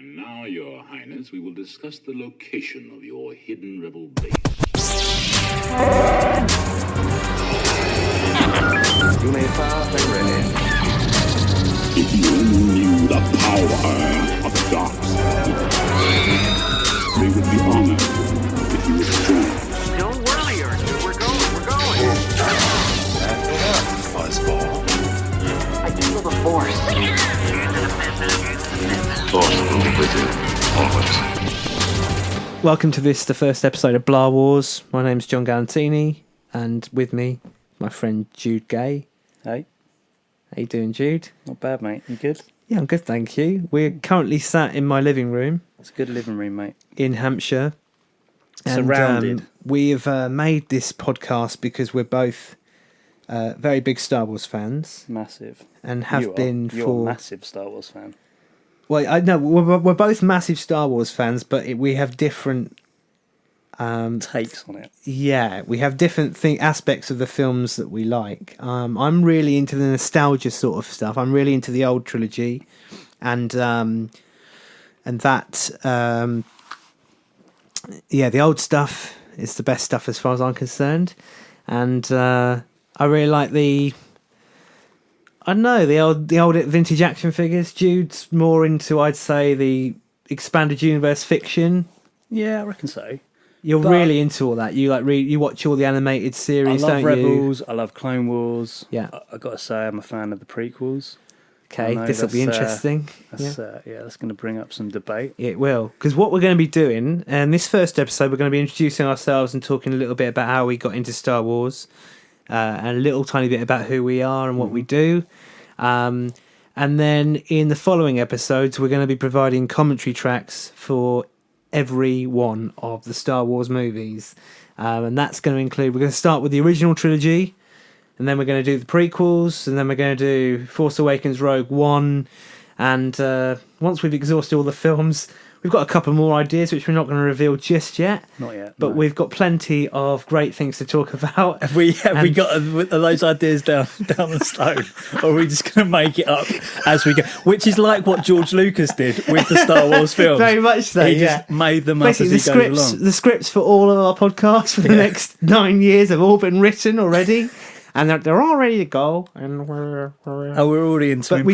And now, Your Highness, we will discuss the location of your hidden rebel base. You may fire when ready. If you only knew the power of the dark side, they would be honored if you would join. Don't worry, Arthur. We're going. That's enough, fuzzball. I feel the force. Force will be with you, always. Welcome to the first episode of Blah Wars. My name's John Galantini, and with me, my friend Jude Gay. Hey, How you doing, Jude? not bad, mate. You good? Yeah, I'm good, thank you. We're currently sat in my living room It's a good living room, mate. in Hampshire. Surrounded. We've made this podcast because we're both very big Star Wars fans, Massive. and have You are. been You're for... a massive Star Wars fan. Well, I know we're both massive Star Wars fans, but we have different... Takes on it. Yeah, we have different aspects of the films that we like. I'm really into the nostalgia sort of stuff. I'm really into the old trilogy, and that the old stuff is the best stuff as far as I'm concerned. And I really like the old vintage action figures. Jude's more into, I'd say, the expanded universe fiction. Yeah, I reckon so. You're But- really into all that. You you watch all the animated I series, love don't you? Rebels. I love Clone Wars. Yeah. I got to say, I'm a fan of the prequels. Okay, I know this will be that's, interesting. That's going to bring up some debate. It will, because what we're going to be doing, and this first episode, we're going to be introducing ourselves and talking a little bit about how we got into Star Wars, and a little tiny bit about who we are and what we do. And then in the following episodes, we're going to be providing commentary tracks for every one of the Star Wars movies. And that's going to include, we're going to start with the original trilogy, and then we're going to do the prequels, and then we're going to do Force Awakens, Rogue One, and once we've exhausted all the films, we've got a couple more ideas which we're not going to reveal just yet. Not yet. But no. we've got plenty of great things to talk about. Have we got those ideas down the stone, or are we just going to make it up as we go? Which is like what George Lucas did with the Star Wars films. Very much so. He yeah. just made them Basically, up as he goes along. the scripts for all of our podcasts for the next 9 years have all been written already, and they're all ready to go. And we're already into but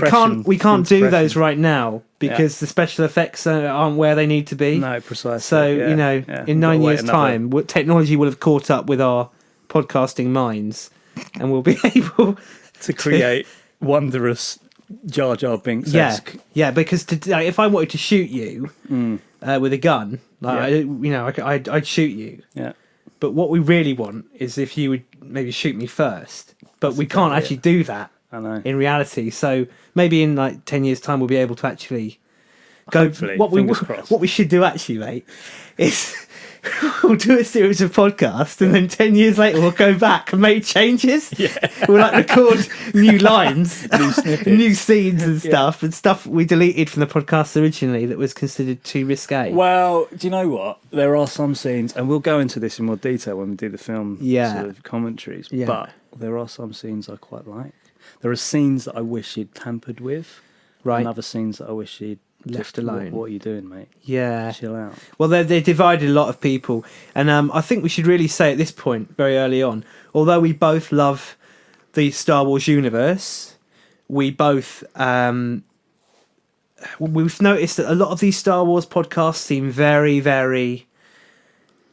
we can't do those right now because the special effects aren't where they need to be. No, precisely. So yeah. in 9 years' time, technology will have caught up with our podcasting minds, and we'll be able to create wondrous Jar Jar Binks. Yeah, because if I wanted to shoot you with a gun, I'd shoot you. Yeah. But what we really want is if you would maybe shoot me first. But we can't actually do that I know. in reality. So maybe in 10 years' time we'll be able to actually go. Hopefully, What we should do actually, mate, is we'll do a series of podcasts, and then 10 years later we'll go back and make changes. Yeah. We'll record new lines, New snippets. new scenes and stuff we deleted from the podcast originally that was considered too risque. Well, do you know what? There are some scenes, and we'll go into this in more detail when we do the film sort of commentaries, but there are some scenes I quite like. There are scenes that I wish he'd tampered with, Right. and other scenes that I wish he'd Left just, alone. What are you doing, mate? Yeah. Chill out. Well, they divided a lot of people, and I think we should really say at this point, very early on, although we both love the Star Wars universe, we both we've noticed that a lot of these Star Wars podcasts seem very, very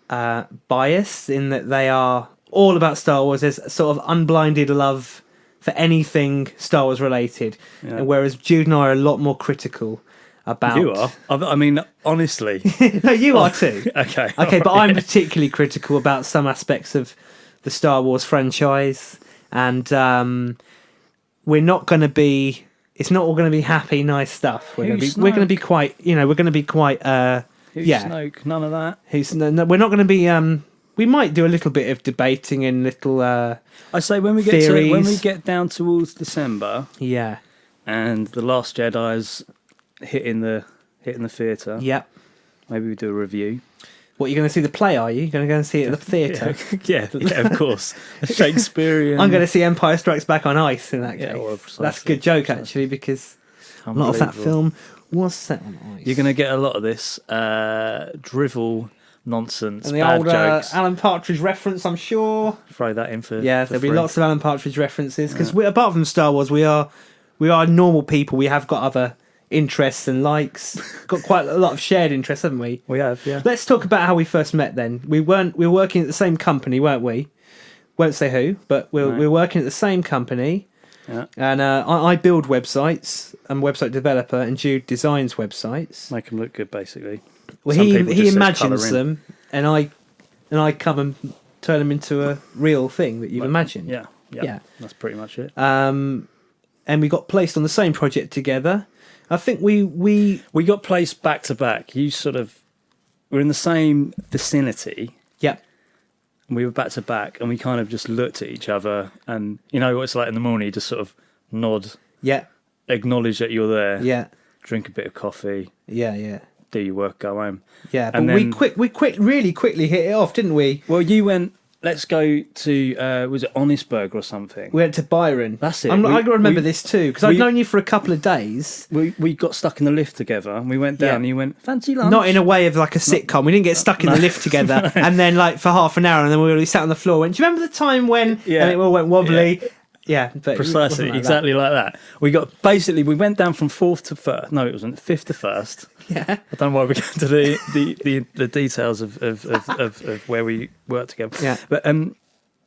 biased in that they are all about Star Wars. There's sort of unblinded love for anything Star Wars related, and whereas Jude and I are a lot more critical about. You are. I mean, honestly. No, you are too. Okay. But I'm particularly critical about some aspects of the Star Wars franchise, and we're not going to be. It's not all going to be happy, nice stuff. We're going to be quite. We're going to be quite. Snoke, none of that. We're not going to be. We might do a little bit of debating and little. I say when we get down towards December, Yeah. and The Last Jedi's hitting the theatre. Yep. Maybe we do a review. What, you're going to see the play? Are you going to go and see it at the theatre? Yeah, of course. Shakespearean. I'm going to see Empire Strikes Back on ice in that case. well, precisely, That's a good joke actually, because A lot of that film was set on ice. You're going to get a lot of this drivel nonsense, and the bad old jokes. Alan Partridge reference, I'm sure. Throw that in for there'll be lots of Alan Partridge references because apart from Star Wars, we are normal people. We have got other interests and likes. Got quite a lot of shared interests, haven't we? We have, yeah. Let's talk about how we first met. Then we were working at the same company, weren't we? Won't say who, but we're working at the same company. Yeah. And I build websites. I'm a website developer, and Jude designs websites. Make them look good, basically. Well, he imagines them, and I come and turn them into a real thing that you've imagined. Yeah. That's pretty much it. And we got placed on the same project together. I think we got placed back to back. You sort of were in the same vicinity. Yeah. And we were back to back, and we kind of just looked at each other, and you know what it's like in the morning. You just sort of nod. Yeah. Acknowledge that you're there. Yeah. Drink a bit of coffee. Yeah. Do your work, go home. Yeah, and but then, we really quickly hit it off, didn't we? Well, you went. Let's go to was it Honestburg or something? We went to Byron. That's it. I remember this too because I'd known you for a couple of days. We got stuck in the lift together, and we went down. And you went, fancy lunch? Not in a way of like a sitcom. We didn't get stuck in the lift together, and then like for half an hour, and then we sat on the floor. Went, do you remember the time when? Yeah. And it all went wobbly. Yeah, but precisely, exactly like that. We went down from fourth to first. No, it wasn't fifth to first. Yeah, I don't know why we got to the details of where we worked together. Yeah, but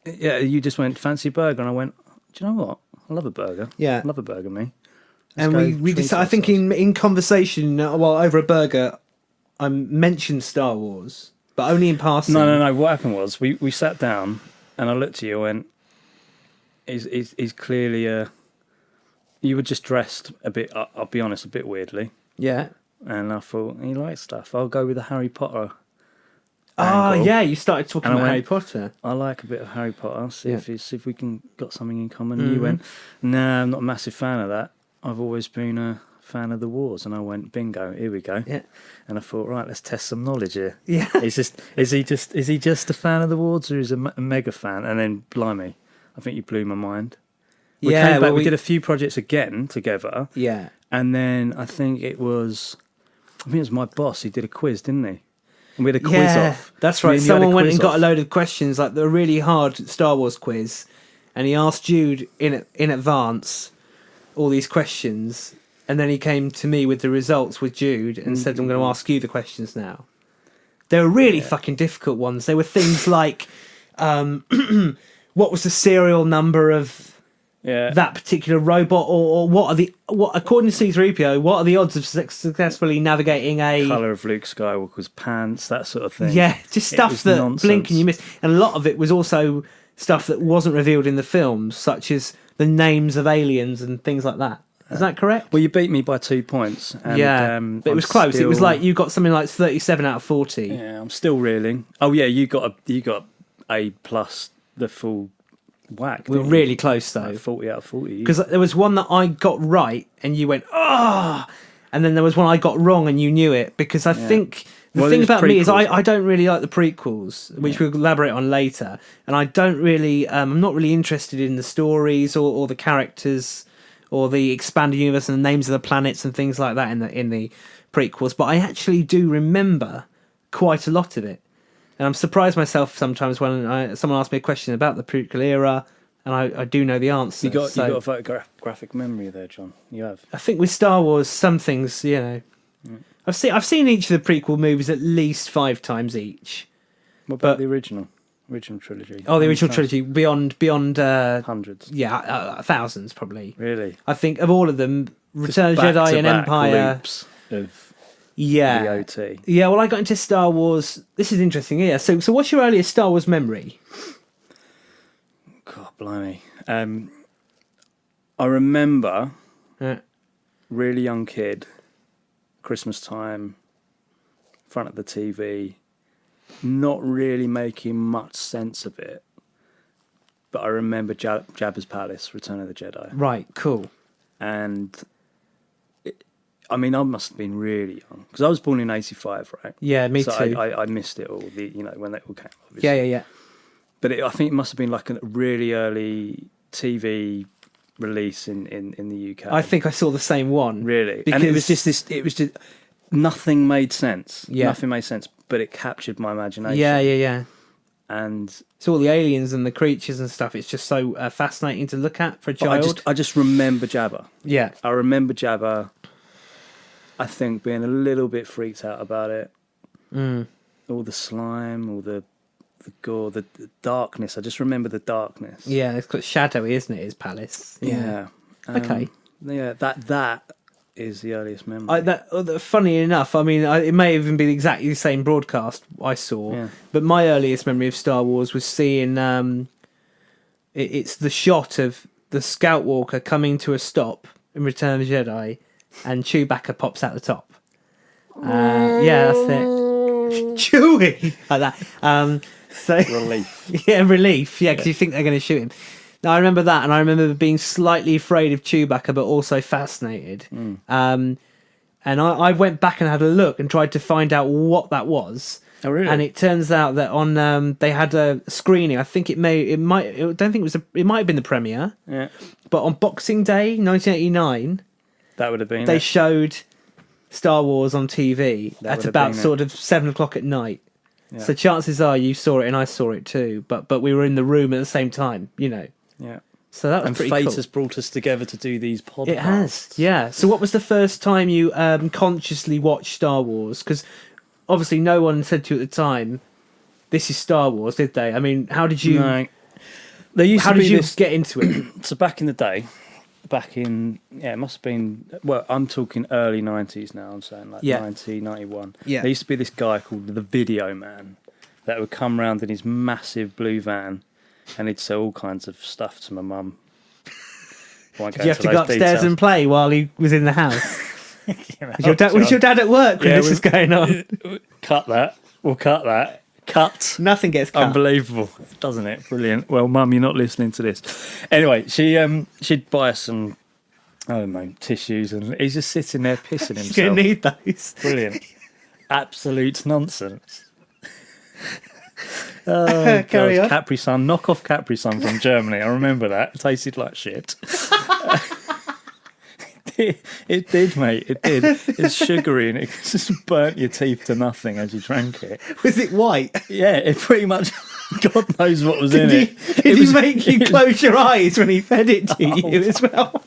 you just went fancy burger, and I went, do you know what? I love a burger. Yeah, I love a burger, me. And we decided. I think in conversation, over a burger, I mentioned Star Wars, but only in passing. No. What happened was we sat down, and I looked at you and went, He's clearly you were just dressed a bit. I'll be honest, a bit weirdly. Yeah. And I thought he likes stuff. I'll go with the Harry Potter. Yeah, you started talking about Harry Potter. I like a bit of Harry Potter. See if we can got something in common. And you went, nah, I'm not a massive fan of that. I've always been a fan of the wars. And I went, bingo, here we go. Yeah. And I thought, right, let's test some knowledge here. Yeah. Is he just a fan of the wars, or is he a mega fan? And then, blimey, I think you blew my mind. We came back, we did a few projects again together. Yeah. And then I think it was my boss. He did a quiz, didn't he? And we had a quiz off. That's right. Someone went and got a load of questions, like the really hard Star Wars quiz, and he asked Jude in advance all these questions, and then he came to me with the results with Jude and said, I'm going to ask you the questions now. They were really fucking difficult ones. They were things like... what was the serial number of that particular robot, or what according to C-3PO, what are the odds of successfully navigating a colour of Luke Skywalker's pants, that sort of thing? Yeah, just stuff that nonsense. Blink and you miss. And a lot of it was also stuff that wasn't revealed in the films, such as the names of aliens and things like that. Is that correct? Well, you beat me by 2 points. And, but it was close. It was like you got something like 37 out of 40. Yeah, I'm still reeling. Oh yeah, you got A plus. The full whack. We were really close though. Like 40 out of 40. Because there was one that I got right and you went, and then there was one I got wrong and you knew it. Because I think the thing about me is I don't really like the prequels, which we'll elaborate on later. And I don't really, I'm not really interested in the stories or the characters or the expanded universe and the names of the planets and things like that in the prequels. But I actually do remember quite a lot of it. And I'm surprised myself sometimes when someone asks me a question about the prequel era, and I do know the answer. You got a photographic memory there, John. You have. I think with Star Wars, some things, I've seen each of the prequel movies at least 5 times each. What about the original trilogy? Oh, the original trilogy, beyond hundreds. Yeah, thousands probably. Really? I think of all of them, Return of the Jedi and Empire. Loops of VOT. Yeah, well, I got into Star Wars. This is interesting. Yeah. So what's your earliest Star Wars memory? God, blimey. I remember, really young kid, Christmas time, front of the TV, not really making much sense of it. But I remember Jabba's Palace, Return of the Jedi. Right, cool. And... I must have been really young because I was born in '85, right? Yeah, me too. I missed it all. When they all came. Obviously. Yeah. But I think it must have been like a really early TV release in the UK. I think I saw the same one. Really, because and it was just this. It was just nothing made sense. Yeah. Nothing made sense, but it captured my imagination. Yeah. And So all the aliens and the creatures and stuff. It's just so fascinating to look at for a but child. I just remember Jabba. Yeah. I remember Jabba. I think being a little bit freaked out about it. All the slime, all the gore, the darkness. I just remember the darkness. Yeah, it's quite shadowy, isn't it? His palace. Yeah. Okay. Yeah, that is the earliest memory. Funny enough, I mean, it may even be exactly the same broadcast I saw, Yeah. but my earliest memory of Star Wars was seeing it's the shot of the Scout Walker coming to a stop in Return of the Jedi, and Chewbacca pops out the top. Yeah, that's it. Chewie like that. So Relief. yeah, relief. Yeah, because you think they're going to shoot him. Now, I remember that, and I remember being slightly afraid of Chewbacca, but also fascinated. And I went back and had a look and tried to find out what that was. Oh, really? And it turns out that on they had a screening. I think it might have been the premiere. Yeah, But on Boxing Day, 1989, that would have been. they it. showed Star Wars on TV That at would have about been sort of 7:00 at night. Yeah. So chances are you saw it and I saw it too. But we were in the room at the same time, you know. Yeah. So that was And pretty fate cool. has brought us together to do these podcasts. It has, yeah. So what was the first time you consciously watched Star Wars? Because obviously no one said to you at the time, this is Star Wars, did they? I mean, how did you... No. There used How to be did you this. get into it? So back in the day, it must have been. Well, I'm talking early 90s now. I'm saying like Yeah. 1991. Yeah. There used to be this guy called the Video Man that would come round in his massive blue van, and he'd sell all kinds of stuff to my mum. Did you have to go upstairs and play while he was in the house? and Was your dad at work when Yeah, this was going on? cut that? We'll cut that. Cut. Nothing gets cut. Unbelievable, doesn't it? Brilliant. Well, Mum, you're not listening to this. Anyway, she'd buy us some, I don't know, tissues, and he's just sitting there pissing He's going himself. to need those. Brilliant. Absolute nonsense. Oh, Carry God. on. Capri Sun, knock off Capri Sun from Germany. I remember that. It tasted like shit. It did, mate. It did. It's sugary and it just burnt your teeth to nothing as you drank it. Was it white? Yeah, it pretty much. God knows what was in Did it. he make you close your eyes when he fed it to you as well?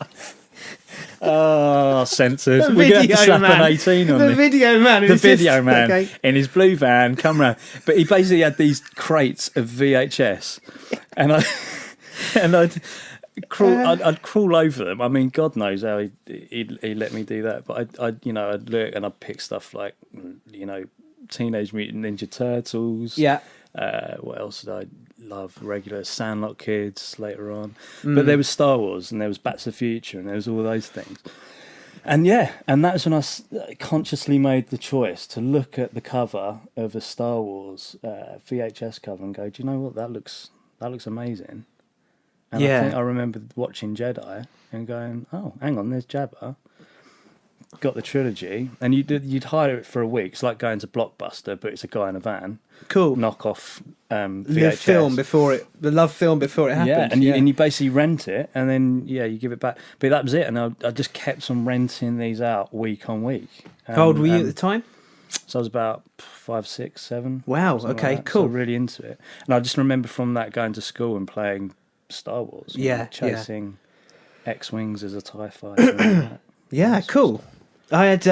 Oh, censored. The We're going to have to video slap man. an 18 on The this. video man. The who's video just- man okay. in his blue van come round, but he basically had these crates of VHS, and I'd crawl over them. I mean, God knows how he let me do that, but I'd look and I'd pick stuff like Teenage Mutant Ninja Turtles. Yeah. What else did I love? Regular Sandlot Kids later on, but there was Star Wars and there was Back to the Future and there was all those things. And that's when I consciously made the choice to look at the cover of a Star Wars VHS cover and go, do you know what? That looks amazing. And I think I remember watching Jedi and going, oh, hang on, there's Jabba. Got the trilogy, and you'd hire it for a week. It's like going to Blockbuster, but it's a guy in a van. Cool. Knock off VHS. The love film before it happened. Yeah, and you basically rent it, and then you give it back. But that was it, and I just kept on renting these out week on week. How old were you at the time? So I was about 5, 6, 7. Wow. something Okay. like that. Cool. So really into it, and I just remember from that going to school and playing Star Wars. Chasing X-wings as a TIE fighter. and that. Yeah. Cool. I had.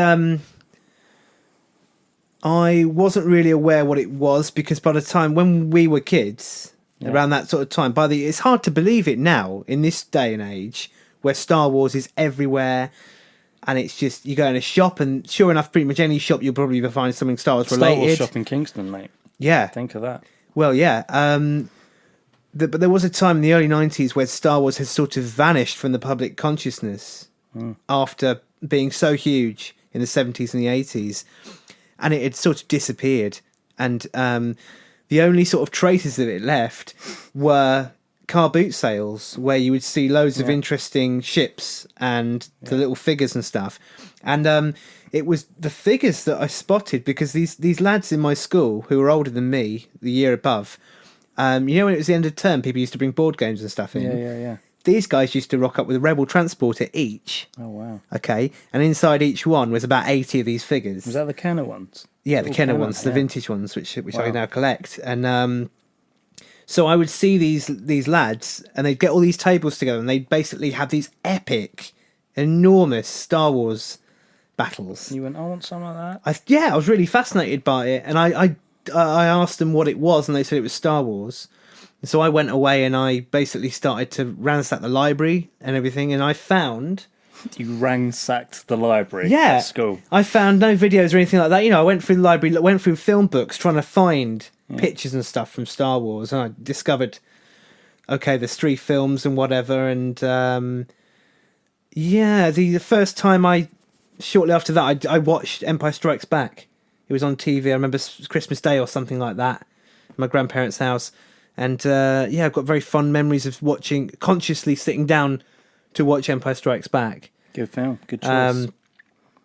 I wasn't really aware what it was because by the time when we were kids, around that sort of time, it's hard to believe it now in this day and age where Star Wars is everywhere, and it's just you go in a shop and sure enough, pretty much any shop you'll probably find something Star Wars related. Star Wars shop in Kingston, mate. Yeah. Think of that. Well, yeah. But there was a time in the early 90s where Star Wars had sort of vanished from the public consciousness after being so huge in the 70s and the 80s. And it had sort of disappeared. And the only sort of traces of it left were car boot sales where you would see loads of interesting ships and the little figures and stuff. And it was the figures that I spotted because these lads in my school who were older than me, the year above, when it was the end of term, people used to bring board games and stuff in. Yeah. these guys used to rock up with a Rebel transporter each. Oh wow! Okay, and inside each one was about 80 of these figures. Was that the Kenner ones? Yeah, the Little Kenner Kenner, ones, the yeah. vintage ones, which I Wow. now collect. And so I would see these lads, and they'd get all these tables together, and they'd basically have these epic, enormous Star Wars battles. You went, I want some of that. I was really fascinated by it, and I asked them what it was, and they said it was Star Wars. And so I went away, and I basically started to ransack the library and everything, and I found... You ransacked the library Yeah, at school. I found no videos or anything like that. You know, I went through the library, went through film books, trying to find pictures and stuff from Star Wars, and I discovered, okay, there's 3 films and whatever. And the first time shortly after that, I watched Empire Strikes Back. It was on TV. I remember Christmas Day or something like that, at my grandparents' house. And I've got very fond memories of consciously sitting down to watch Empire Strikes Back. Good film, good choice.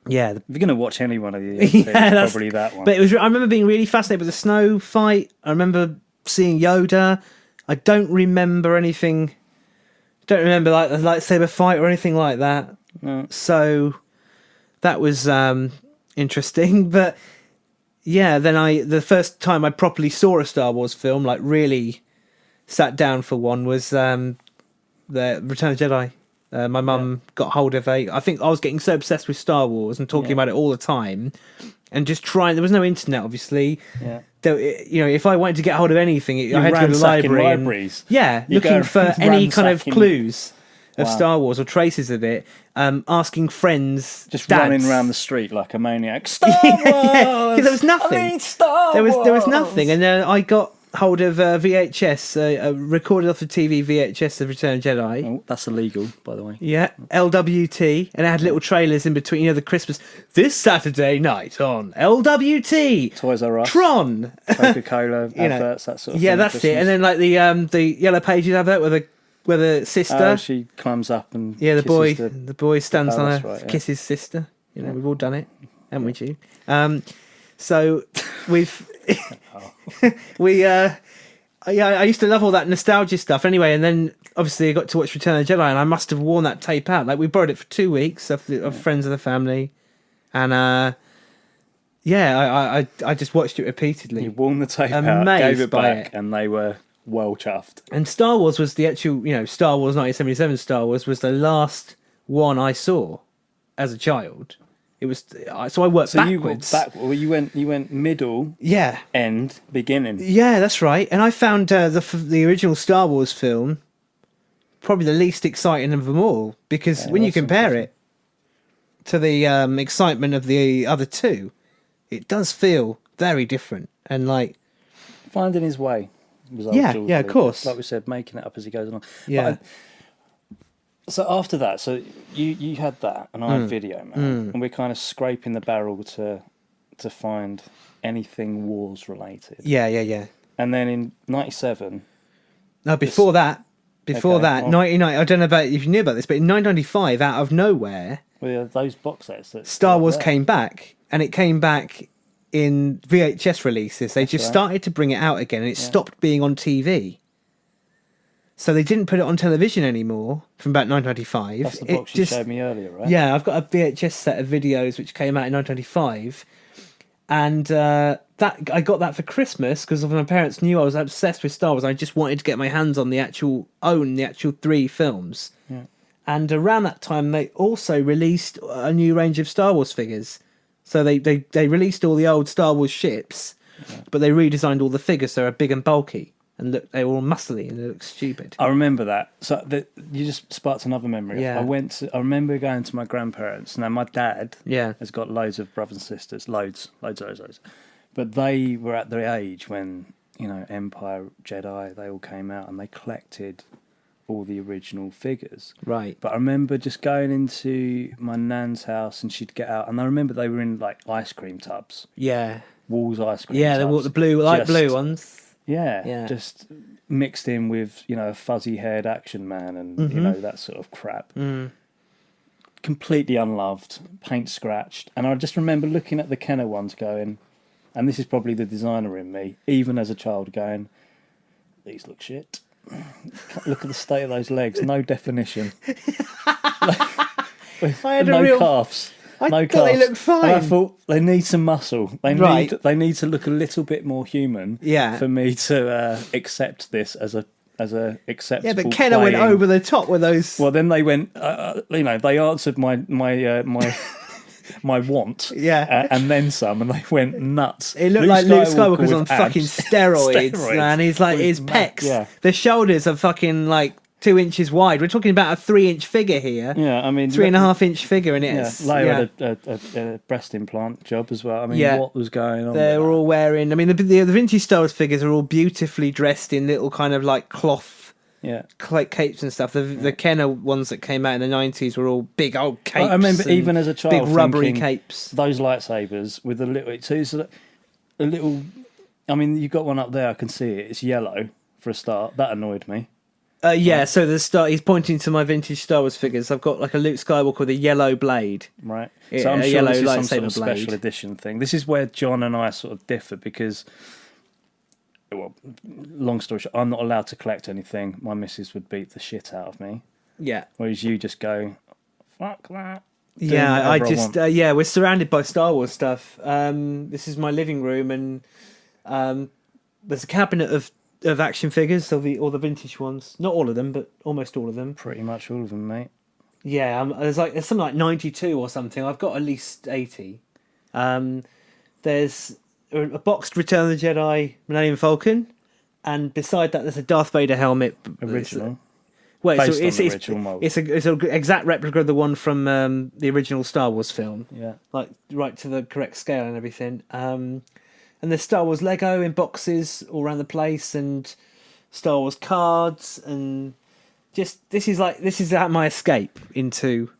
Yeah, If you're going to watch any one of these, that's probably that one. But I remember being really fascinated with the snow fight. I remember seeing Yoda. I don't remember anything. Don't remember like the lightsaber fight or anything like that. No. So that was interesting. But yeah, then the first time I properly saw a Star Wars film, like really sat down for one, was the Return of the Jedi. My mum got hold of I think I was getting so obsessed with Star Wars and talking about it all the time, and just trying. There was no internet, obviously. Yeah. If I wanted to get hold of anything, I had to go to the ransacking library. libraries. Looking for any kind of ransacking- clues of Wow. Star Wars or traces of it. Asking friends, Just dads. running around the street like a maniac. Star Wars! Because there was nothing. I mean, Star There was Wars! nothing, and then I got hold of VHS, recorded off the TV VHS of Return of the Jedi. Oh, that's illegal, by the way. Yeah, LWT, and it had little trailers in between. The Christmas this Saturday night on LWT, Toys R Us, Tron, Coca-Cola adverts, that sort of thing. yeah, that's it. And then like the Yellow Pages advert with a sister. she climbs up and The boy kisses the boy stands Oh, on that's her, right, yeah. kisses sister. We've all done it, haven't we, G? So we've I used to love all that nostalgia stuff anyway, and then obviously I got to watch Return of the Jedi, and I must have worn that tape out. Like, we borrowed it for 2 weeks of friends of the family, and I just watched it repeatedly. You worn the tape out, Amazed gave it by back, it. and they were well chuffed. And Star Wars was the actual, Star Wars 1977 Star Wars was the last one I saw as a child. It was so I worked backwards. You went middle, Yeah. end, beginning. Yeah, that's right. And I found the original Star Wars film probably the least exciting of them all, because when you that's compare it to the excitement of the other two, it does feel very different. And like, Finding his way. Was old Yeah, George yeah, of Lucas. course. Like we said, making it up as he goes along. Yeah. So after that, so you had that, and I had Video Man, and we're kind of scraping the barrel to find anything Wars related. yeah. And then in '97, No, before that, Okay, 99. I don't know if you knew about this, but in 1995, out of nowhere, those box sets. That Star Wars there. came back, and it came back in VHS releases. They just right. started to bring it out again, and it stopped being on TV. So they didn't put it on television anymore from about 1995. That's the box you showed me earlier, right? Yeah, I've got a VHS set of videos which came out in 1995, and that I got that for Christmas because my parents knew I was obsessed with Star Wars. I just wanted to get my hands on the actual 3 films. Yeah. And around that time, they also released a new range of Star Wars figures. So they released all the old Star Wars ships, but they redesigned all the figures so they're big and bulky. And they were all muscly and they looked stupid. I remember that. So you just sparked another memory. Yeah. I remember going to my grandparents. Now my dad Yeah. has got loads of brothers and sisters, loads. But they were at the age when Empire, Jedi, they all came out, and they collected all the original figures. Right. But I remember just going into my nan's house, and she'd get out, and I remember they were in like ice cream tubs, Yeah. Walls ice cream. Yeah, they tubs. wore the blue, light Just- blue ones. Yeah, Yeah. just mixed in with a fuzzy-haired action man and that sort of crap. Completely unloved, paint scratched, and I just remember looking at the Kenner ones, going, and this is probably the designer in me, even as a child, going, these look shit. Look at the state of those legs. No definition. I had no a real. calves. I No thought they calves. looked fine. And I thought they need some muscle. Right. They need to look a little bit more human. Yeah. For me to accept this as a acceptable. Yeah, but Kenner went playing. over the top with those. Well, then they went. They answered my my want. Yeah. And then some, and they went nuts. It looked like Luke Skywalker's with on fucking abs. steroids, man. He's like, With his pecs, yeah. the shoulders are fucking like 2 inches wide. We're talking about a 3-inch figure here. Yeah, I mean 3.5-inch figure, and Yeah, it's Leia had a breast implant job as well. I mean, Yeah. what was going on? They with were that? all wearing. I mean, the vintage Star Wars figures are all beautifully dressed in little kind of like cloth Yeah. capes and stuff. The Kenner ones that came out in the 90s were all big old capes. I remember and even as a child, big rubbery thinking capes. those lightsabers with the little. So it's a little. I mean, you got one up there. I can see it. It's yellow for a start. That annoyed me. Yeah, so he's pointing to my vintage Star Wars figures. I've got like a Luke Skywalker with a yellow blade. Right. Yeah, So I'm a sure yellow this is some sort lightsaber of special blade. edition thing. This is where John and I sort of differ because. Well, long story short, I'm not allowed to collect anything. My missus would beat the shit out of me. Yeah. Whereas you just go, fuck that. Yeah, I whatever I just want. we're surrounded by Star Wars stuff. This is my living room, and there's a cabinet of action figures, all the vintage ones. Not all of them, but almost all of them. Pretty much all of them, mate. Yeah, there's something like 92 or something. I've got at least 80. There's a boxed Return of the Jedi Millennium Falcon, and beside that there's a Darth Vader helmet. Original. Well, Based it's on the original mold. it's an exact replica of the one from the original Star Wars film. Yeah. Like right to the correct scale and everything. And there's Star Wars Lego in boxes all around the place, and Star Wars cards, and just this is my escape into.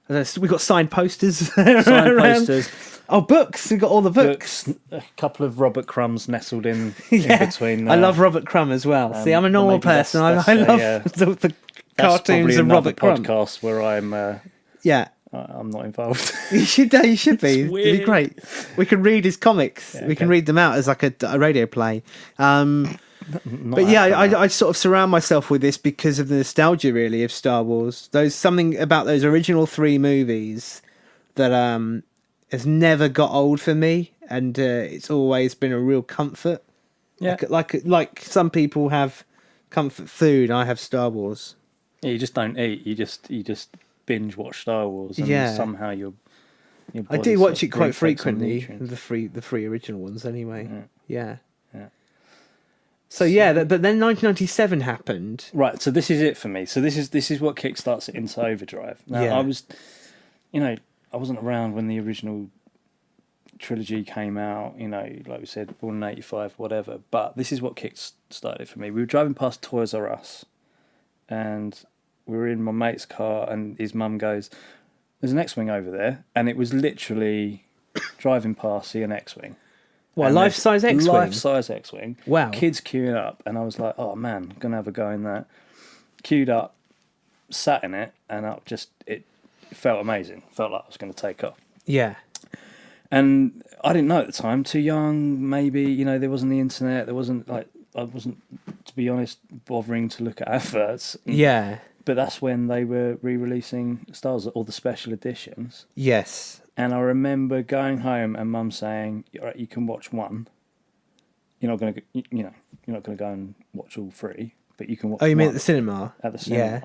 We've got signed posters. Signed posters. Oh, books! We've got all the books. A couple of Robert Crumbs nestled in Yeah, between. I love Robert Crumb as well. See, I'm a normal maybe that's- person. that's, I love yeah. the That's cartoons probably of another Robert Crumb. podcast where I'm Yeah. not involved. You should be. It'd be weird. great. We can read his comics. Yeah, we can okay. read them out as like a radio play. But yeah, I sort of surround myself with this because of the nostalgia, really, of Star Wars. There's something about those original 3 movies that has never got old for me, and it's always been a real comfort. Yeah. Like some people have comfort food, I have Star Wars. Yeah, you just don't eat. You just binge watch Star Wars, and Yeah. somehow your I body do sort watch of it quite retakes on frequently. nutrients. The three original ones, anyway. Yeah. Yeah. So yeah, but then 1997 happened. Right, so this is it for me. So this is what kickstarts it into overdrive. Now Yeah. I was, I wasn't around when the original trilogy came out. Like we said, born in '85, whatever. But this is what kickstarted it for me. We were driving past Toys R Us, and we were in my mate's car, and his mum goes, "There's an X-wing over there," and it was literally driving past, see an X-wing. What, And life-size there's X-wing? Life-size X-wing. Wow. Kids queuing up, and I was like, "Oh man, I'm gonna have a go in that." Queued up, sat in it, and it felt amazing. Felt like I was going to take off. Yeah. And I didn't know at the time. Too young, maybe. There wasn't the internet. There wasn't I wasn't, to be honest, bothering to look at adverts. Yeah. But that's when they were re-releasing Star Wars, all the special editions. Yes. And I remember going home and Mum saying, "All right, you can watch one. You're not going to, you're not going to go and watch all 3, but you can watch." Oh, you mean one at the cinema? At the cinema. Yeah.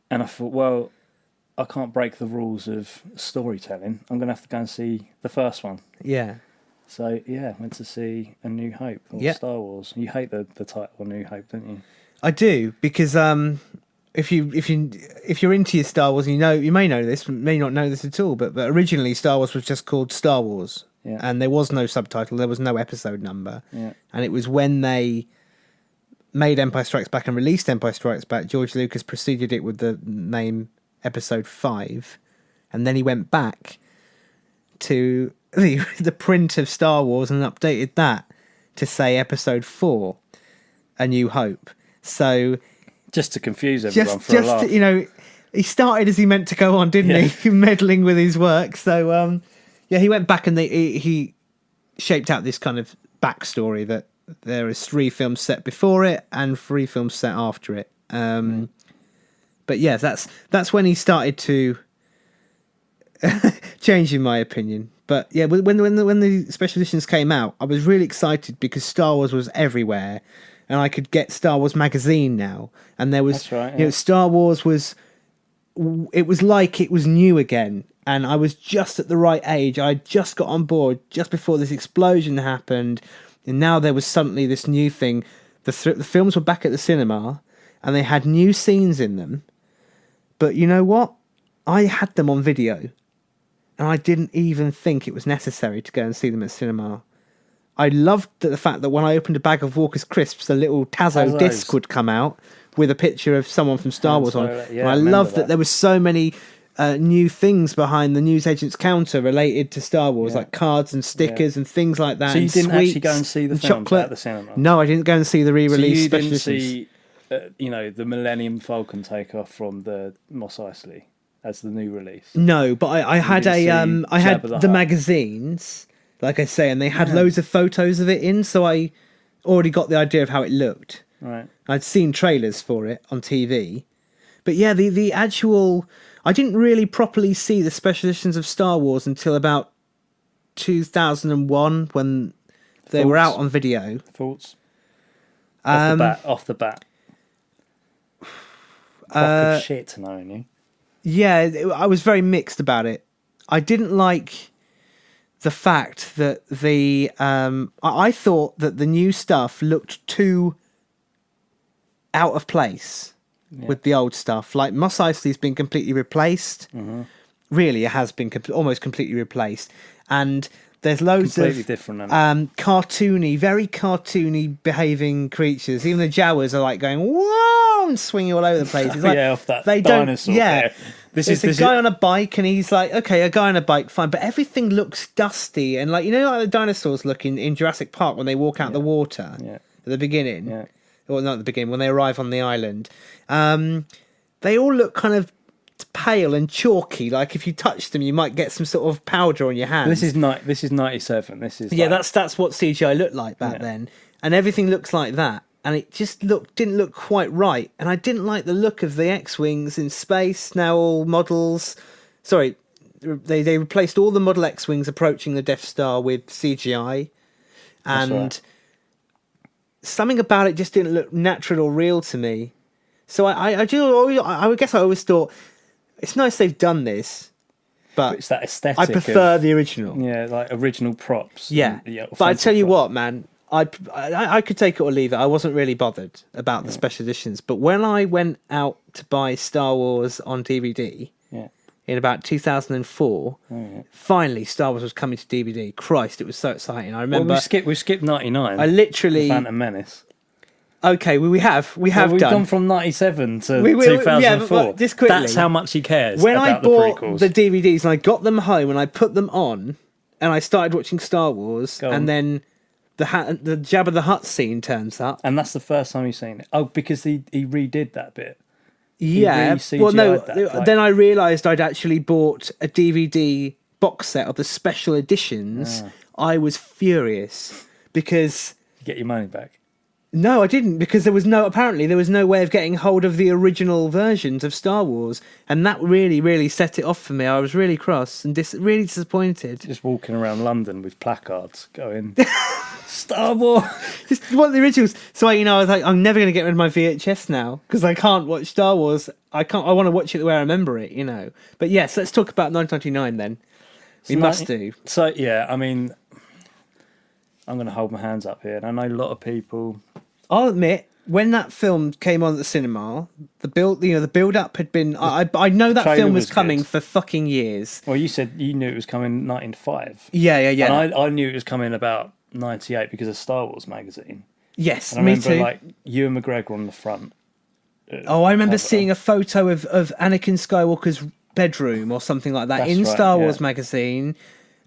And I thought, well, I can't break the rules of storytelling. I'm going to have to go and see the first one. Yeah. So yeah, went to see A New Hope or Yeah. Star Wars. You hate the title A New Hope, don't you? I do, because if you're into your Star Wars, you may know this, may not know this at all, but originally Star Wars was just called Star Wars. Yeah. And there was no subtitle, there was no episode number. Yeah. And it was when they made Empire Strikes Back and released Empire Strikes Back, George Lucas preceded it with the name Episode 5, and then he went back to the print of Star Wars and updated that to say Episode 4, A New Hope. So Just to confuse everyone for a laugh. he started as he meant to go on, didn't he? Meddling with his work. So he went back and he shaped out this kind of backstory that there is 3 films set before it and 3 films set after it. But yeah, that's when he started to change, in my opinion. But yeah, when the special editions came out, I was really excited because Star Wars was everywhere, and I could get Star Wars magazine now, and there was, That's right, you know, yeah. Star Wars was, it was like it was new again, and I was just at the right age. I just got on board just before this explosion happened, and now there was suddenly this new thing. The films were back at the cinema, and they had new scenes in them. But you know what? I had them on video, and I didn't even think it was necessary to go and see them at cinema. I loved the fact that when I opened a bag of Walker's crisps, a little Tazo disc would come out with a picture of someone from Star Wars on. Yeah, And I loved that there was so many new things behind the newsagent's counter related to Star Wars, like cards and stickers and things like that. So you and didn't actually sweets go and see the and films chocolate at the cinema? No, I didn't go and see the re-release So you special didn't editions. see, the Millennium Falcon takeoff from the Mos Eisley as the new release? No, but I had didn't see I had Jabba the the Hutt? magazines, like I say, and they had loads of photos of it in, so I already got the idea of how it looked. Right. I'd seen trailers for it on TV. But yeah, the actual, I didn't really properly see the special editions of Star Wars until about 2001 when they were out on video. Thoughts? Um, Off the bat. Fuck of shit, knowing you. Yeah, I was very mixed about it. I didn't like the fact that I thought that the new stuff looked too out of place with the old stuff. Like Mos Eisley's been completely replaced. Mm-hmm. Really, it has been almost completely replaced. And there's loads Completely of different, cartoony, very cartoony behaving creatures. Even the Jawas are like going, whoa, and swinging all over the place. It's like, off that they dinosaur. don't, yeah. There. This It's is a guy on a bike, and he's like, okay, a guy on a bike, fine. But everything looks dusty. And like, you know, like the dinosaurs look in Jurassic Park when they walk out the water at the beginning. Yeah. Well, not at the beginning, when they arrive on the island. They all look kind of pale and chalky. Like if you touch them, you might get some sort of powder on your hands. This is 97. This is that's what CGI looked like back then. And everything looks like that. And it just didn't look quite right. And I didn't like the look of the X-Wings in space, now all models. Sorry, they replaced all the Model X-Wings approaching the Death Star with CGI. And something about it just didn't look natural or real to me. So I guess I always thought, it's nice they've done this, but it's that aesthetic. I prefer the original. Yeah, like original props. Yeah, but I tell you what, man, I could take it or leave it. I wasn't really bothered about the special editions. But when I went out to buy Star Wars on DVD in about 2004, finally Star Wars was coming to DVD. Christ, it was so exciting. I remember we skipped 99. I literally The Phantom Menace. Okay, well, we have We've done. gone from 97 to We 2004. yeah, but just quickly, that's how much he cares when about I bought the prequels. the DVDs and I got them home and I put them on and I started watching Star Wars, Go on. and then the Jabba the Hutt scene turns up. And that's the first time you've seen it. Oh, because he redid that bit. Yeah, really well, no. CGI'd that, like- Then I realised I'd actually bought a DVD box set of the special editions. I was furious because Get your money back. no, I didn't, because there was no way of getting hold of the original versions of Star Wars, and that really, really set it off for me. I was really cross and really disappointed. Just walking around London with placards going, Star Wars. Just want the originals. So I was like, I'm never going to get rid of my VHS now because I can't watch Star Wars. I want to watch it the way I remember it, But yes, let's talk about 1999 then. We must do. So yeah, I mean, I'm going to hold my hands up here, and I know a lot of people. I'll admit, when that film came on at the cinema, the build up had been. I know that trailer film was was coming good. for fucking years. Well, you said you knew it was coming in 1995. Yeah. And I knew it was coming about 98 because of Star Wars magazine. Yes, And I me remember too. like Ewan McGregor on the front. I remember cover. seeing a photo of Anakin Skywalker's bedroom or something like that That's in right, Star Wars yeah. magazine.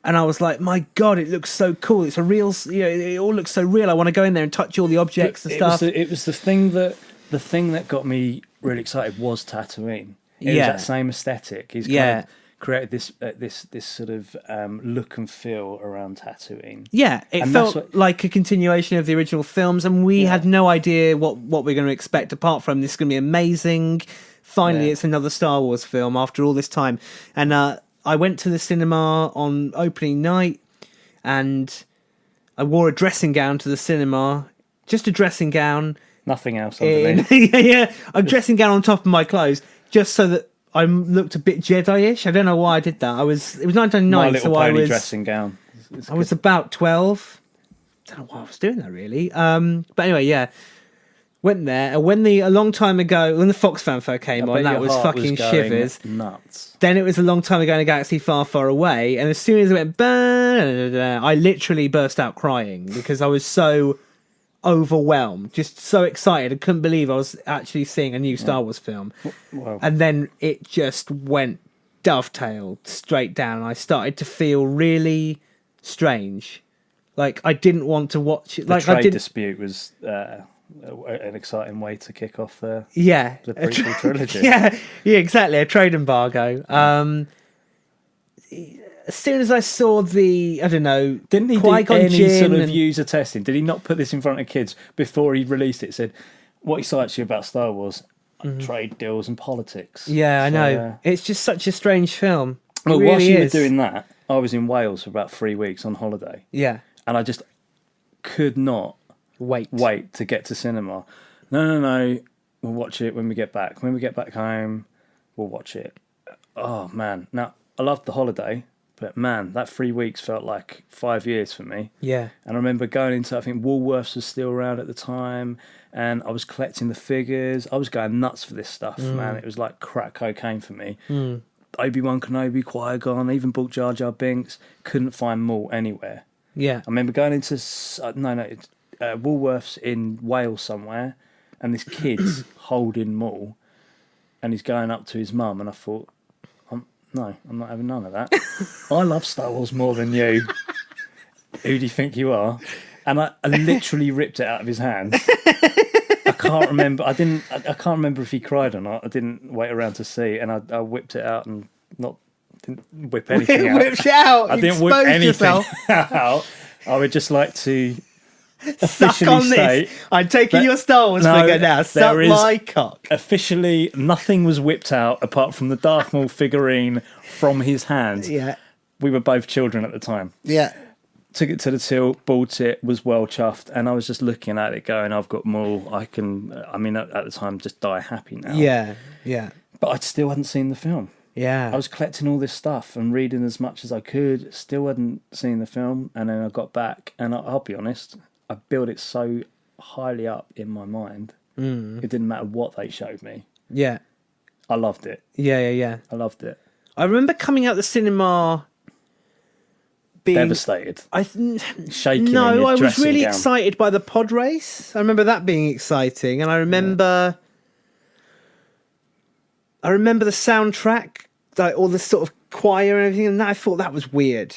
And I was like, my God, it looks so cool. It's a real, it all looks so real. I want to go in there and touch all the objects and stuff. It was the thing that got me really excited was Tatooine. It was Yeah. that same aesthetic. He's Yeah. created this sort of look and feel around Tatooine. Yeah, it And felt that's what- like a continuation of the original films, and we had no idea what we're going to expect apart from this is going to be amazing. Finally, Yeah. it's another Star Wars film after all this time. And I went to the cinema on opening night, and I wore a dressing gown to the cinema, just a dressing gown. Nothing else In, underneath. yeah, a dressing gown on top of my clothes, just so that I looked a bit Jedi-ish. I don't know why I did that. It was 1999, My Little so I Pony was dressing gown. It's I was about 12. Don't know why I was doing that really. But anyway, yeah. Went there, and when a long time ago, when the Fox Fanfare came on, that was fucking shivers. Nuts. Then it was a long time ago in a galaxy far, far away, and as soon as it went, I literally burst out crying because I was so overwhelmed, just so excited. I couldn't believe I was actually seeing a new Star Wars film. Well, And then it just went dovetailed straight down, and I started to feel really strange. Like I didn't want to watch it. the Like I trade didn't. dispute was an exciting way to kick off the Yeah, prequel trilogy. yeah, exactly. A trade embargo. As soon as I saw I don't know, Didn't he do Qui-Gon any Jinn sort of and- user testing? Did he not put this in front of kids before he released it? Said, "What excites you about Star Wars? Trade deals and politics." Mm-hmm. Yeah, I So, know. It's just such a strange film. It Well, really whilst you were is. doing that, I was in Wales for about 3 weeks on holiday, Yeah, and I just could not wait. to get to cinema. No, we'll watch it when we get back. When we get back home, we'll watch it. Oh man, now I loved the holiday, but man, that 3 weeks felt like 5 years for me. Yeah, And I remember going into, I think Woolworths was still around at the time, and I was collecting the figures. I was going nuts for this stuff, man. It was like crack cocaine for me. Obi-Wan Kenobi, Qui-Gon, even bought Jar Jar Binks. Couldn't find Maul anywhere. yeah. I remember going into Woolworths in Wales somewhere, and this kid's holding Maul, and he's going up to his mum, and I thought, no, I'm not having none of that. I love Star Wars more than you. Who do you think you are? And I literally ripped it out of his hands. I can't remember. I can't remember if he cried or not. I didn't wait around to see, and I whipped it out and didn't whip anything out. Whipped it out. I didn't whip exposed anything yourself. out. I would just like to Suck officially on state this. I'm taking that- your Star Wars No, figure now. Suck there is- my cock. officially nothing was whipped out apart from the Darth Maul figurine from his hand. Yeah, We were both children at the time. yeah. Took it to the till, bought it, was well chuffed, and I was just looking at it going, I've got Maul. At the time, just die happy now. Yeah, yeah, But I still hadn't seen the film. yeah. I was collecting all this stuff and reading as much as I could, still hadn't seen the film, and then I got back, and I'll be honest, I built it so highly up in my mind, it didn't matter what they showed me. yeah, I loved it. yeah. I loved it. I remember coming out the cinema being Devastated. Shaking in No, your I was dressing really gown. excited by the pod race. I remember that being exciting, and I remember the soundtrack, like all the sort of choir and everything, and I thought that was weird.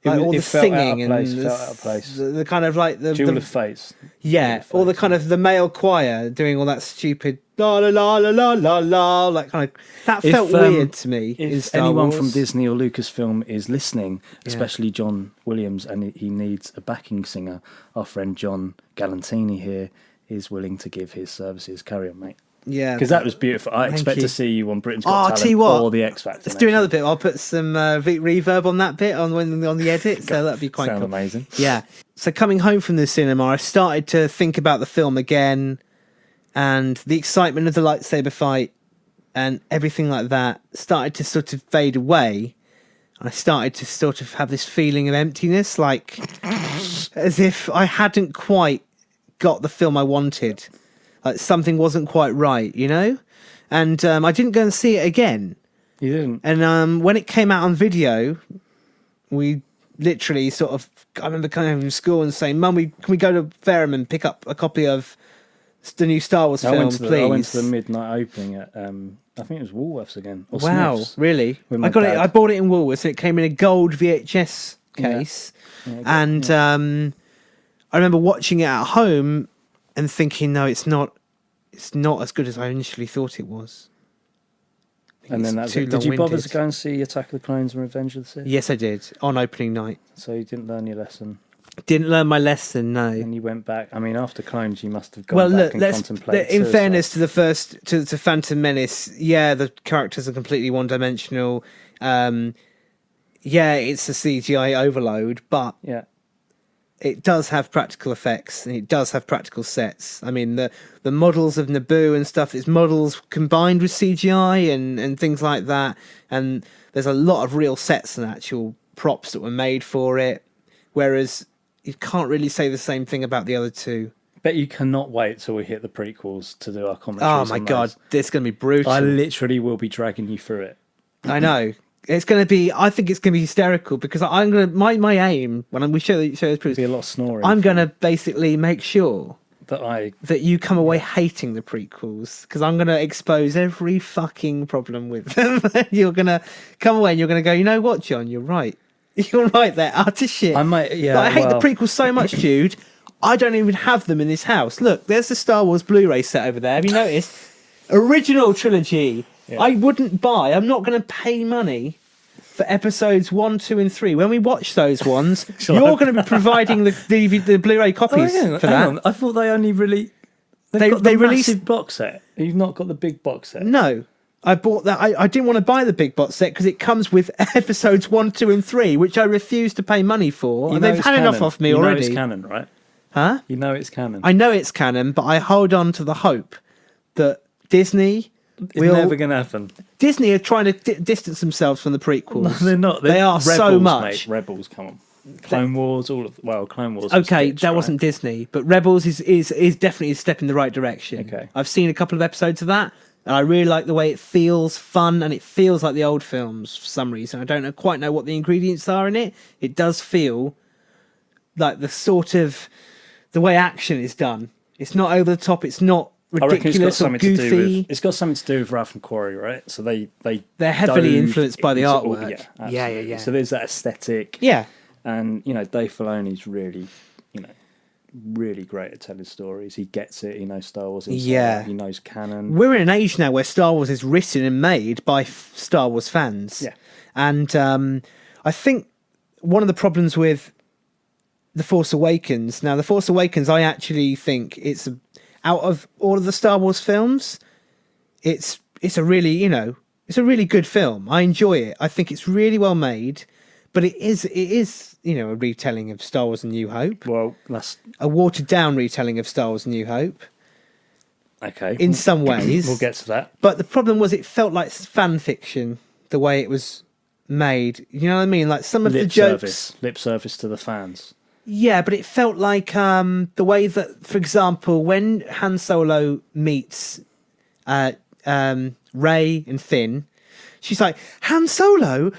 Like all the felt out of singing place, and felt out of place. the kind of like the Jewel of Fates. yeah, all the kind of the male choir doing all that stupid la la la la la la la, like kind of that felt weird to me. in If Star anyone Wars. from Disney or Lucasfilm is listening, especially John Williams, and he needs a backing singer, our friend John Galantini here is willing to give his services. Carry on, mate. yeah, Because that was beautiful. I expect you. to see you on Britain's Oh, Got I'll Talent tell you what. or the X Factor. Let's do another bit. I'll put some reverb on that bit on the edit, so that'd be quite Sound cool. amazing. Yeah. So coming home from the cinema, I started to think about the film again, and the excitement of the lightsaber fight and everything like that started to sort of fade away. I started to sort of have this feeling of emptiness, like as if I hadn't quite got the film I wanted. Like something wasn't quite right, you know? And I didn't go and see it again. You didn't. And when it came out on video, we literally sort of, I remember coming home from school and saying, Mum, can we go to Fareham and pick up a copy of the new Star Wars film, please? I went to the midnight opening at, I think it was Woolworths again. Or Wow, Smiths. really? With my I got it. dad. I bought it in Woolworths, and it came in a gold VHS case. And I remember watching it at home and thinking, no, it's not as good as I initially thought it was. And then that's too it. Did you bother long-winded. to go and see Attack of the Clones and Revenge of the Sith? Yes, I did on opening night. So you didn't learn your lesson, Didn't learn my lesson. No. and you went back. I mean, after Clones, you must have gone Well, back look. and Let's. contemplated. In suicide. fairness to the first to Phantom Menace, yeah, the characters are completely one-dimensional. Yeah, it's a CGI overload, but yeah, it does have practical effects and it does have practical sets. I mean, the models of Naboo and stuff, it's models combined with CGI and things like that. And there's a lot of real sets and actual props that were made for it. Whereas you can't really say the same thing about the other two. bet you cannot wait till we hit the prequels to do our commentaries. Oh my on God, those. this is going to be brutal. I literally will be dragging you through it. I know. It's going to be, I think it's going to be hysterical because I'm going to, my aim, when we show this There'll proof, be a lot of snoring. I'm going to basically make sure that you come away hating the prequels because I'm going to expose every fucking problem with them. You're going to come away and you're going to go, you know what, John, you're right. You're right, they're utter shit. I might, yeah. But I hate well, the prequels so much, Jude. I don't even have them in this house. Look, there's the Star Wars Blu-ray set over there. Have you noticed? Original trilogy. Yeah. I wouldn't buy. I'm not going to pay money for episodes 1, 2, and 3. When we watch those ones, you're going to be providing the Blu-ray copies hang for that. on. I thought they only really They got the released massive box set. You've not got the big box set. No. I bought that. I didn't want to buy the big box set because it comes with episodes 1, 2, and 3, which I refuse to pay money for. You And know they've it's had enough canon. off me you already. Know it's canon, right? Huh? You know it's canon. I know it's canon, but I hold on to the hope that Disney It's will. never going to happen. Disney are trying to distance themselves from the prequels. No, they're not. They are Rebels, so much. Mate. Rebels, come on. Clone Wars, all of Clone Wars. was Okay, ditched, that right? wasn't Disney, but Rebels is definitely a step in the right direction. Okay. I've seen a couple of episodes of that, and I really like the way it feels fun, and it feels like the old films for some reason. I don't quite know what the ingredients are in it. It does feel like the way action is done. It's not over the top. It's not I reckon it's got ridiculous or something to do goofy. with. It's got something to do with Ralph and Quarry, right? So They're heavily dove influenced by the into all- artwork. Yeah, Yeah, absolutely. yeah. So there's that aesthetic. Yeah. And Dave Filoni's really, really great at telling stories. He gets it. He knows Star Wars. Inside Yeah. out, he knows canon. We're in an age now where Star Wars is written and made by Star Wars fans. Yeah. And I think one of the problems with The Force Awakens, now The Force Awakens, I actually think it's out of all of the Star Wars films, it's a really, it's a really good film. I enjoy it. I think it's really well made, but it is, a retelling of Star Wars: A New Hope. Well, that's A watered down retelling of Star Wars: A New Hope okay. in some ways. We'll get to that. But the problem was it felt like fan fiction, the way it was made. You know what I mean? Like some of the jokes. Lip service to the fans. Yeah, but it felt like the way that, for example, when Han Solo meets Rey and Finn, she's like, Han Solo,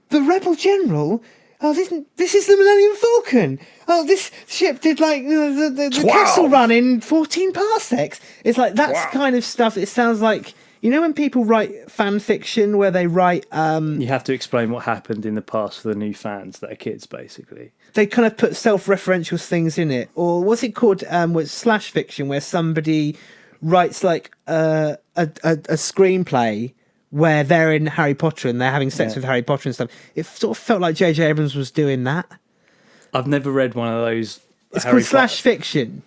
the rebel general. Oh, this is the Millennium Falcon. Oh, this ship did like the castle run in 14 parsecs. It's like that's kind of stuff. It sounds like, when people write fan fiction where they write You have to explain what happened in the past for the new fans that are kids, basically. they kind of put self-referential things in it, or what's it called? Slash fiction, where somebody writes like a screenplay where they're in Harry Potter and they're having sex with Harry Potter and stuff. It sort of felt like J.J. Abrams was doing that. I've never read one of those. It's Harry called slash fiction.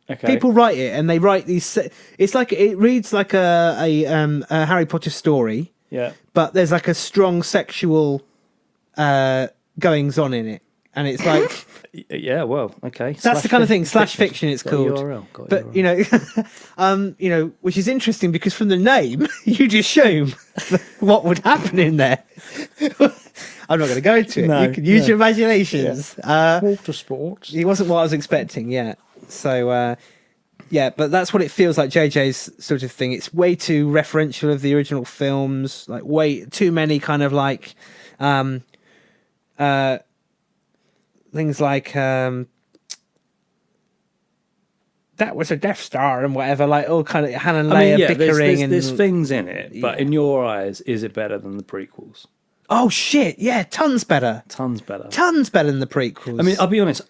Okay. People write it and they write these. It's like it reads like a Harry Potter story, Yeah. but there's like a strong sexual goings on in it, and it's like. Yeah, well, okay. That's the kind of thing. Slash fiction, it's Got called. URL, got But URL. which is interesting because from the name, you'd assume what would happen in there. I'm not going to go into it. No, You can use no. your imaginations. Water sports. It wasn't what I was expecting. Yeah. So but that's what it feels like. JJ's sort of thing. It's way too referential of the original films. Like way too many kind of like. Things like that was a Death Star and whatever, like all kind of Han and Leia bickering. There's and things in it, but in your eyes, is it better than the prequels? oh shit, yeah, tons better Tons better. than the prequels. I mean, I'll be honest.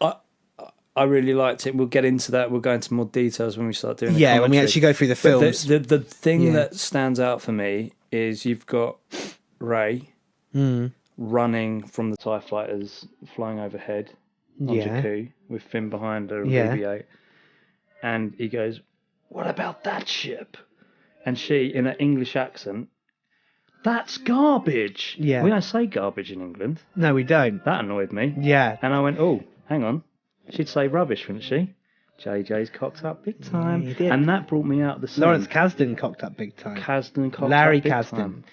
I really liked it. We'll get into that. We'll go into more details when we start doing. The when we commentary. actually go through the But films. the thing Yeah. that stands out for me is you've got Ray running from the TIE fighters flying overhead on Yeah. Jakku with Finn behind her and Yeah. BB-8. And he goes, "What about that ship?" And she, in an English accent, "That's garbage." Yeah. We don't say garbage in England. No, we don't. That annoyed me. Yeah. And I went, "Oh, hang on. She'd say rubbish, wouldn't she?" JJ's cocked up big time. he did. And that brought me out of the scene. Lawrence Kasdan cocked up big time. Kasdan cocked Larry up big Kasdan, time.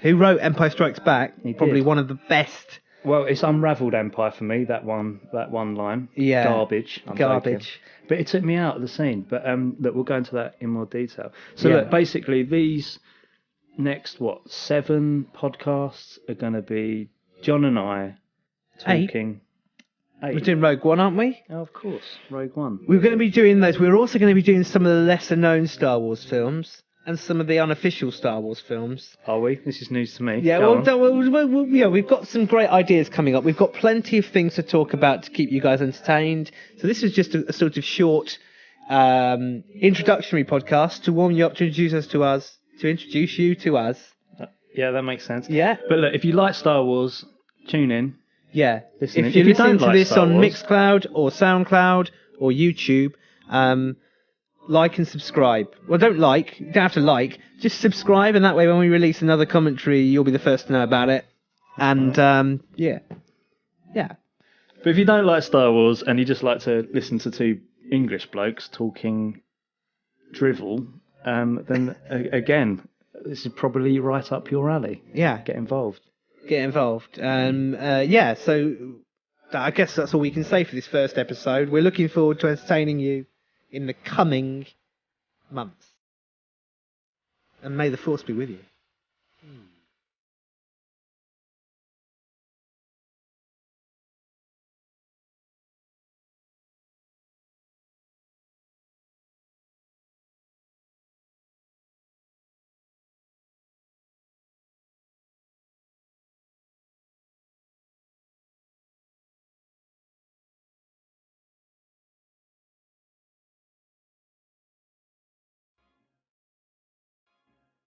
who wrote Empire Strikes Back, He probably did. one of the best. Well, it's unravelled Empire for me, that one line. Yeah. Garbage. I'm Garbage. joking. But it took me out of the scene. But look, we'll go into that in more detail. So Yeah. look, basically these next, 7 podcasts are going to be John and I talking... We're doing Rogue One, aren't we? Oh, of course, Rogue One. We're going to be doing those. We're also going to be doing some of the lesser known Star Wars films and some of the unofficial Star Wars films. Are we? This is news to me. Yeah, Go on. we've got some great ideas coming up. We've got plenty of things to talk about to keep you guys entertained. So this is just a sort of short introductory podcast to warm you up, to introduce you to us. Yeah, that makes sense. Yeah. But look, if you like Star Wars, tune in. Yeah. Listen, if you're if you listening don't to like this Star on Wars- Mixcloud or SoundCloud or YouTube, like and subscribe. Well, don't you don't have to like, just subscribe, and that way when we release another commentary, you'll be the first to know about it. And, yeah. But if you don't like Star Wars and you just like to listen to 2 English blokes talking drivel, then again, this is probably right up your alley. Yeah. Get involved. So I guess that's all we can say for this first episode. We're looking forward to entertaining you in the coming months. And may the Force be with you.